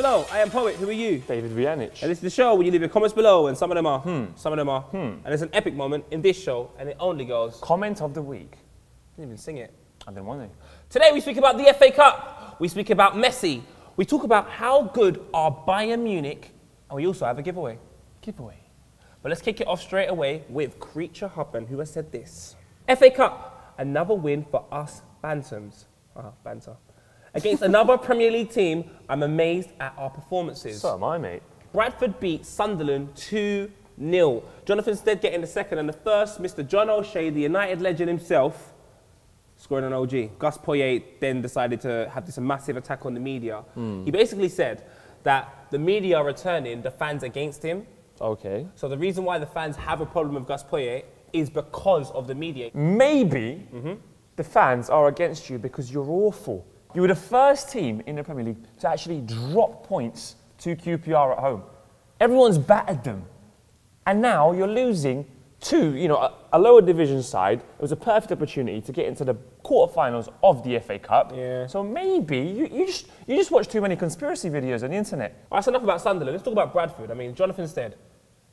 Hello, I am Poet. Who are you? David Vianich. And this is the show where you leave your comments below, and some of them are some of them are And there's an epic moment in this show, and it only goes. Comment of the week. I didn't even sing it. I didn't want to. Today we speak about the FA Cup. We speak about Messi. We talk about how good are Bayern Munich, and we also have a giveaway. But let's kick it off straight away with Creature Hoppen, who has said this. FA Cup, another win for us Bantams. Banter. Against another Premier League team, I'm amazed at our performances. So am I, mate. Bradford beat Sunderland 2-0. Jonathan Stead getting the second, and the first, Mr. John O'Shea, the United legend himself, scoring an OG. Gus Poyet then decided to have this massive attack on the media. He basically said that the media are returning the fans against him. Okay. So the reason why the fans have a problem with Gus Poyet is because of the media. Maybe the fans are against you because you're awful. You were the first team in the Premier League to actually drop points to QPR at home. Everyone's battered them. And now you're losing to, a lower division side. It was a perfect opportunity to get into the quarterfinals of the FA Cup. Yeah. So maybe you just watch too many conspiracy videos on the internet. All right, that's enough about Sunderland. Let's talk about Bradford. I mean, Jonathan Stead,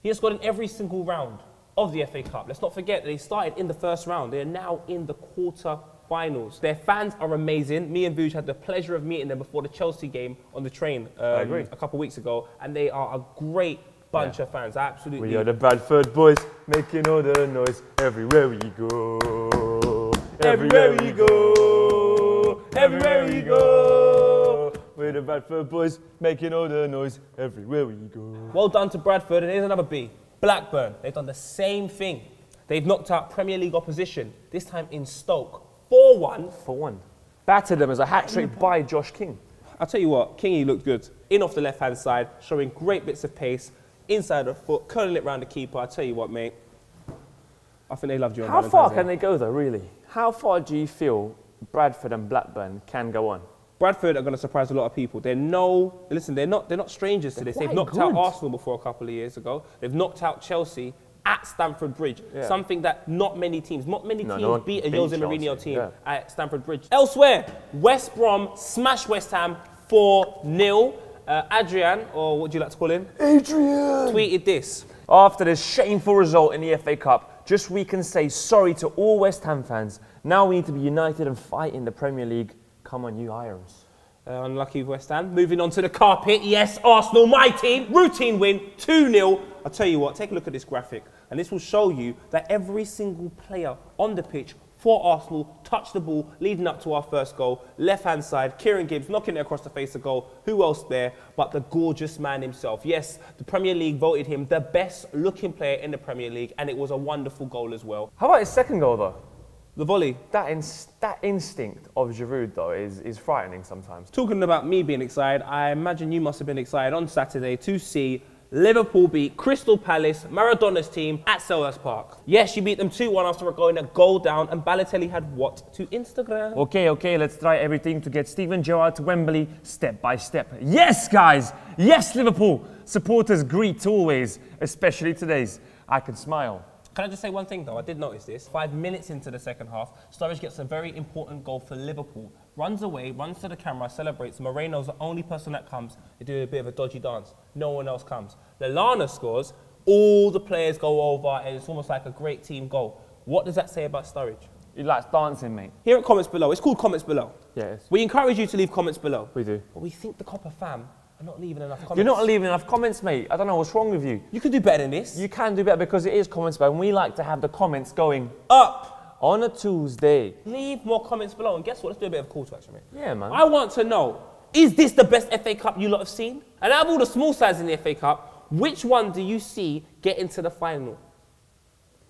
he has scored in every single round of the FA Cup. Let's not forget that they started in the first round. They are now in the quarter-finals. Their fans are amazing. Me and Vuj had the pleasure of meeting them before the Chelsea game on the train a couple of weeks ago, and they are a great bunch of fans. Absolutely. We are the Bradford boys, making all the noise everywhere we go. Everywhere we go. Everywhere we go. We're the Bradford boys, making all the noise everywhere we go. Well done to Bradford, and here's another B. Blackburn, they've done the same thing. They've knocked out Premier League opposition, this time in Stoke. 4-1. 4-1. Battered them as a hat-trick by Josh King. I'll tell you what, Kingy looked good. In off the left-hand side, showing great bits of pace, inside the foot, curling it round the keeper. I'll tell you what, mate. I think they loved you on How far can they go, though, really? How far do you feel Bradford and Blackburn can go on? Bradford are going to surprise a lot of people. They're not strangers to this. They've knocked out Arsenal before a couple of years ago. They've knocked out Chelsea at Stamford Bridge. Yeah. Something that not many teams beat a Jose Mourinho team at Stamford Bridge. Elsewhere, West Brom smashed West Ham 4-0. Adrian, or what do you like to call him? Adrian! Tweeted this. After this shameful result in the FA Cup, just we can say sorry to all West Ham fans. Now we need to be united and fight in the Premier League. Come on, you Irons. Unlucky West Ham. Moving on to the carpet. Yes, Arsenal, my team. Routine win, 2-0. I'll tell you what, take a look at this graphic. And this will show you that every single player on the pitch for Arsenal touched the ball leading up to our first goal. Left-hand side, Kieran Gibbs knocking it across the face of goal. Who else there but the gorgeous man himself? Yes, the Premier League voted him the best looking player in the Premier League, and it was a wonderful goal as well. How about his second goal, though? The volley. That instinct of Giroud, though, is frightening sometimes. Talking about me being excited, I imagine you must have been excited on Saturday to see Liverpool beat Crystal Palace, Maradona's team, at Selhurst Park. Yes, you beat them 2-1 after going a goal down, and Balotelli had what to Instagram? Okay, let's try everything to get Steven Gerrard to Wembley step by step. Yes, guys! Yes, Liverpool! Supporters greet always, especially today's. I can smile. Can I just say one thing, though? I did notice this. 5 minutes into the second half, Sturridge gets a very important goal for Liverpool. Runs away, runs to the camera, celebrates. Moreno's the only person that comes. They do a bit of a dodgy dance. No one else comes. Lallana scores. All the players go over, and it's almost like a great team goal. What does that say about Sturridge? He likes dancing, mate. Here at Comments Below. It's called Comments Below. Yes. We encourage you to leave comments below. We do. But we think the Copper fam are not leaving enough comments. You're not leaving enough comments, mate. I don't know what's wrong with you. You can do better than this. You can do better because it is Comments Below, and we like to have the comments going up on a Tuesday. Leave more comments below, and guess what? Let's do a bit of a call to action, mate. Yeah, man. I want to know, is this the best FA Cup you lot have seen? And out of all the small sides in the FA Cup, which one do you see get into the final?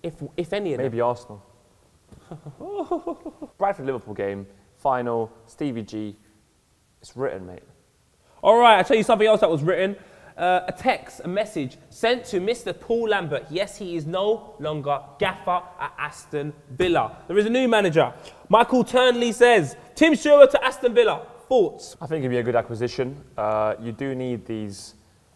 If any of them. Maybe Arsenal. Bradford-Liverpool game, final, Stevie G. It's written, mate. All right, I'll tell you something else that was written. A text, a message sent to Mr. Paul Lambert. Yes, he is no longer gaffer at Aston Villa. There is a new manager. Michael Turnley says, Tim Sherwood to Aston Villa. Thoughts? I think it'd be a good acquisition. You do need these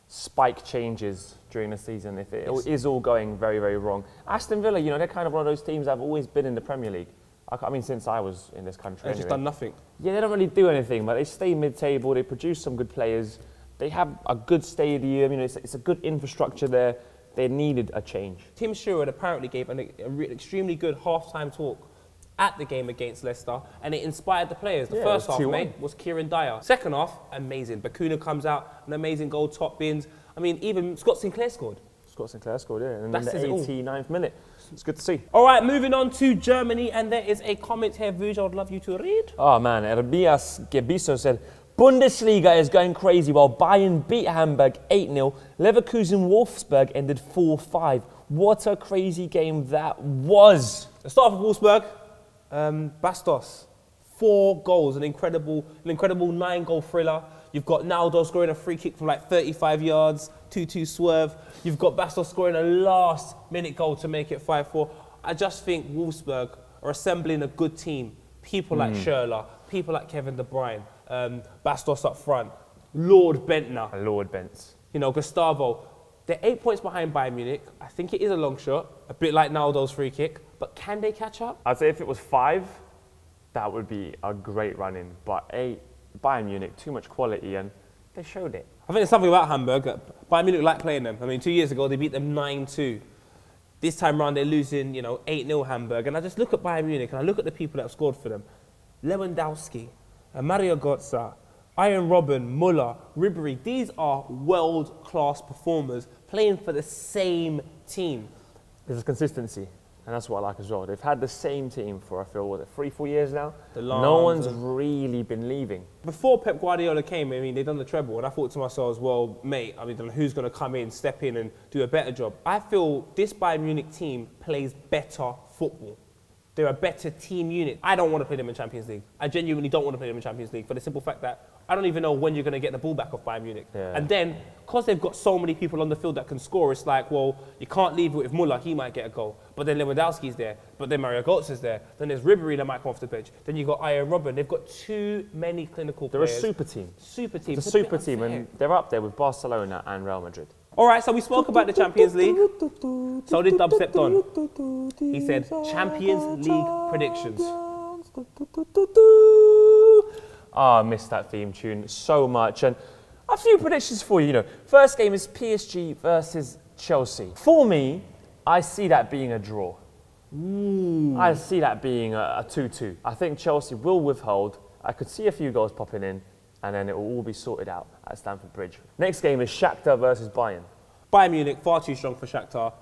spike changes during the season if it is all going very, very wrong. Aston Villa, they're kind of one of those teams that have always been in the Premier League. I mean, since I was in this country. They've just done nothing. Yeah, they don't really do anything, but they stay mid-table. They produce some good players. They have a good stadium, you know, it's a good infrastructure there. They needed a change. Tim Sherwood apparently gave an extremely good half-time talk at the game against Leicester, and it inspired the players. The first half, mate, was Kieran Dyer. Second half, amazing. Bakuna comes out, an amazing goal, top bins. I mean, even Scott Sinclair scored. Scott Sinclair scored, yeah, and in the 89th minute. It's good to see. All right, moving on to Germany, and there is a comment here, Vuj, I would love you to read. Oh man, Erbias Gebiso said, Bundesliga is going crazy while Bayern beat Hamburg 8-0. Leverkusen Wolfsburg ended 4-5. What a crazy game that was. The start of Wolfsburg, Bastos, 4 goals, an incredible 9-goal thriller. You've got Naldo scoring a free kick from like 35 yards, 2-2 swerve. You've got Bastos scoring a last-minute goal to make it 5-4. I just think Wolfsburg are assembling a good team. People like Schürrle, people like Kevin De Bruyne, Bastos up front, Lord Bentner. Lord Bents. You know, Gustavo. They're 8 points behind Bayern Munich. I think it is a long shot, a bit like Naldo's free kick. But can they catch up? I'd say if it was 5, that would be a great run-in. But 8, Bayern Munich, too much quality, and they showed it. I think there's something about Hamburg. Bayern Munich like playing them. I mean, 2 years ago, they beat them 9-2. This time around, they're losing, you know, 8-0 Hamburg. And I just look at Bayern Munich, and I look at the people that have scored for them. Lewandowski, Mario Götze, Iron Robben, Muller, Ribery. These are world-class performers playing for the same team. There's consistency, and that's what I like as well. They've had the same team for, I feel, what, 3-4 years now? No one's really been leaving. Before Pep Guardiola came, I mean, they'd done the treble, and I thought to myself, well, mate, I mean, who's going to come in, step in, and do a better job? I feel this Bayern Munich team plays better football. They're a better team unit. I don't want to play them in Champions League. I genuinely don't want to play them in Champions League for the simple fact that I don't even know when you're going to get the ball back off Bayern Munich. Yeah. And then, because they've got so many people on the field that can score, it's like, well, you can't leave it with Muller, he might get a goal. But then Lewandowski's there. But then Mario Götze's there. Then there's Ribery that might come off the pitch. Then you've got Iron Robben. They've got too many clinical players. They're a super team. Super team. It's a super team, and they're up there with Barcelona and Real Madrid. All right, so we spoke about the Champions League. So did Dubstep Don. He said, Champions League predictions. Oh, I missed that theme tune so much. And a few predictions for you. You know, first game is PSG versus Chelsea. For me, I see that being a draw. I see that being a 2-2. I think Chelsea will withhold. I could see a few goals popping in, and then it will all be sorted out at Stamford Bridge. Next game is Shakhtar versus Bayern. Bayern Munich, far too strong for Shakhtar.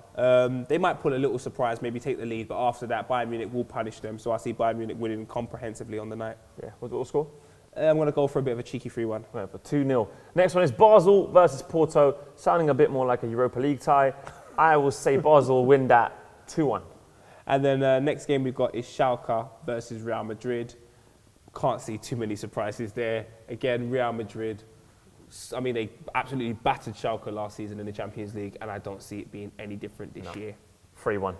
They might pull a little surprise, maybe take the lead, but after that, Bayern Munich will punish them. So I see Bayern Munich winning comprehensively on the night. Yeah, what's the score? I'm going to go for a bit of a cheeky 3-1. Right, for 2-0. Next one is Basel versus Porto, sounding a bit more like a Europa League tie. I will say Basel win that 2-1. And then next game we've got is Schalke versus Real Madrid. Can't see too many surprises there. Again, Real Madrid, I mean, they absolutely battered Schalke last season in the Champions League, and I don't see it being any different this year. 3-1.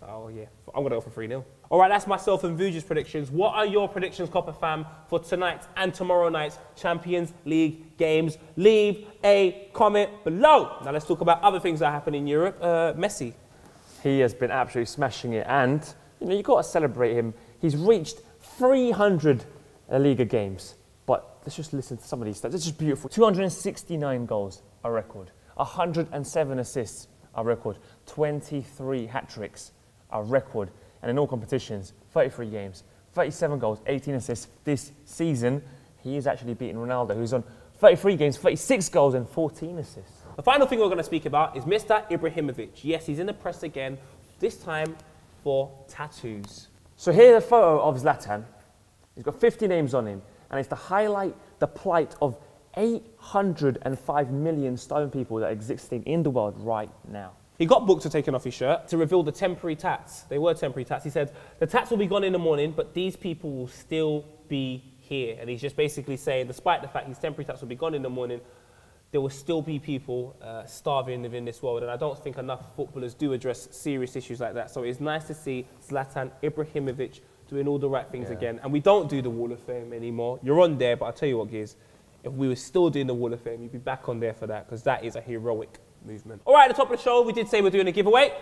Oh, yeah. I'm going to go for 3-0. All right, that's myself and Vuj's predictions. What are your predictions, Copper fam, for tonight and tomorrow night's Champions League games? Leave a comment below. Now, let's talk about other things that happen in Europe. Messi. He has been absolutely smashing it, and you know, you've got to celebrate him. He's reached 300 La Liga games. But let's just listen to some of these stats. It's just beautiful. 269 goals, a record. 107 assists, a record. 23 hat-tricks, a record. And in all competitions, 33 games, 37 goals, 18 assists. This season, he is actually beating Ronaldo, who's on 33 games, 36 goals and 14 assists. The final thing we're going to speak about is Mr. Ibrahimovic. Yes, he's in the press again, this time for tattoos. So here's a photo of Zlatan. He's got 50 names on him, and it's to highlight the plight of 805 million stone people that existing in the world right now. He got booked for taking off his shirt to reveal the temporary tats. They were temporary tats. He said, the tats will be gone in the morning, but these people will still be here. And he's just basically saying, despite the fact his temporary tats will be gone in the morning, there will still be people starving within this world. And I don't think enough footballers do address serious issues like that. So it's nice to see Zlatan Ibrahimovic doing all the right things again. And we don't do the Wall of Fame anymore. You're on there, but I'll tell you what, Giz, if we were still doing the Wall of Fame, you'd be back on there for that, because that is a heroic movement. All right, at the top of the show, we did say we're doing a giveaway.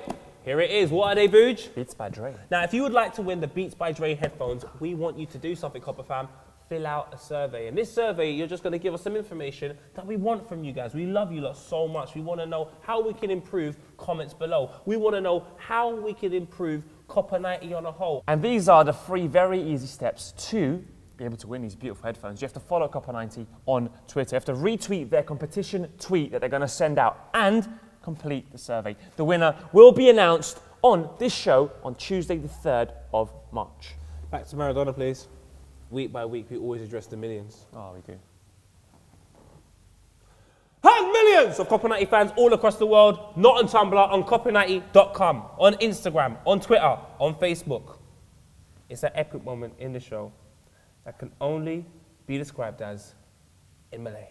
Here it is. What are they, Vuj? Beats by Dre. Now, if you would like to win the Beats by Dre headphones, we want you to do something, Copper fam. fill out a survey. And this survey, you're just going to give us some information that we want from you guys. We love you lot so much. We want to know how we can improve. Comments below. We want to know how we can improve Copper 90 on a whole. And these are the 3 very easy steps to be able to win these beautiful headphones. You have to follow Copper 90 on Twitter. You have to retweet their competition tweet that they're going to send out and complete the survey. The winner will be announced on this show on Tuesday the 3rd of March. Back to Maradona, please. Week by week, we always address the millions. Oh, we do. And millions of Copper 90 fans all across the world, not on Tumblr, on copper90.com, on Instagram, on Twitter, on Facebook. It's an epic moment in the show that can only be described as in Malay.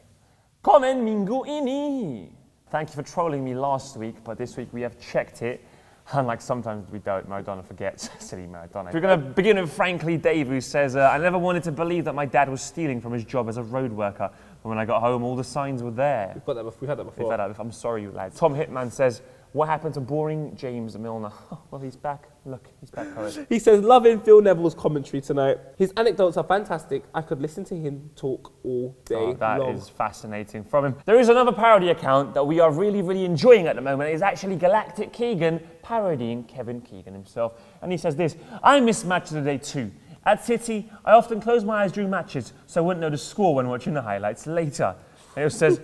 Komen minggu ini. Thank you for trolling me last week, but this week we have checked it. Unlike sometimes we don't, Maradona forgets. Silly Maradona. We're going to begin with Frankly Dave, who says, I never wanted to believe that my dad was stealing from his job as a road worker. But when I got home, all the signs were there. We've had that before. I'm sorry, you lads. Tom Hitman says, what happened to boring James Milner? Well, he's back. Look, he's back. He says, loving Phil Neville's commentary tonight. His anecdotes are fantastic. I could listen to him talk all day long. That is fascinating from him. There is another parody account that we are really, really enjoying at the moment. It is actually Galactic Keegan parodying Kevin Keegan himself. And he says this, I miss Match of the Day too. At City, I often close my eyes during matches so I wouldn't know the score when watching the highlights later. And he says,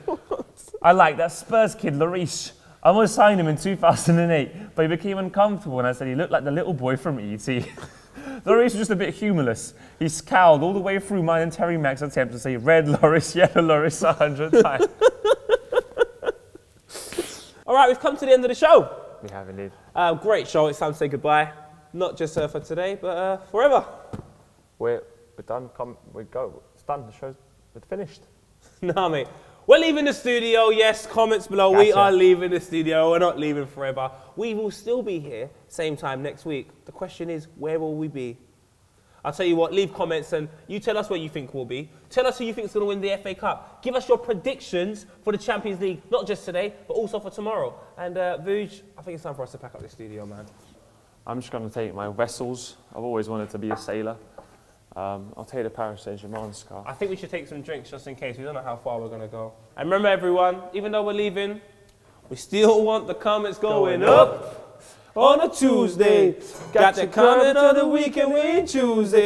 I like that Spurs kid, Lloris. I almost signed him in 2008, but he became uncomfortable when I said he looked like the little boy from E.T. Lloris was just a bit humorless. He scowled all the way through mine and Terry Mack's attempt to say red Lloris, yellow Lloris 100 times. All right, we've come to the end of the show. We have indeed. Great show. It's time to say goodbye. Not just for today, but forever. We're done. We go. It's done. The show's finished. Nah, mate. We're leaving the studio. Yes, comments below. Gotcha. We are leaving the studio. We're not leaving forever. We will still be here, same time next week. The question is, where will we be? I'll tell you what, leave comments and you tell us where you think we'll be. Tell us who you think is going to win the FA Cup. Give us your predictions for the Champions League, not just today, but also for tomorrow. And Vuj, I think it's time for us to pack up the studio, man. I'm just going to take my vessels. I've always wanted to be a sailor. I'll take the Paris Saint-Germain scarf. I think we should take some drinks just in case. We don't know how far we're going to go. And remember, everyone, even though we're leaving, we still want the comments going up on a Tuesday. Got your comment on the weekend, we ain't choosing.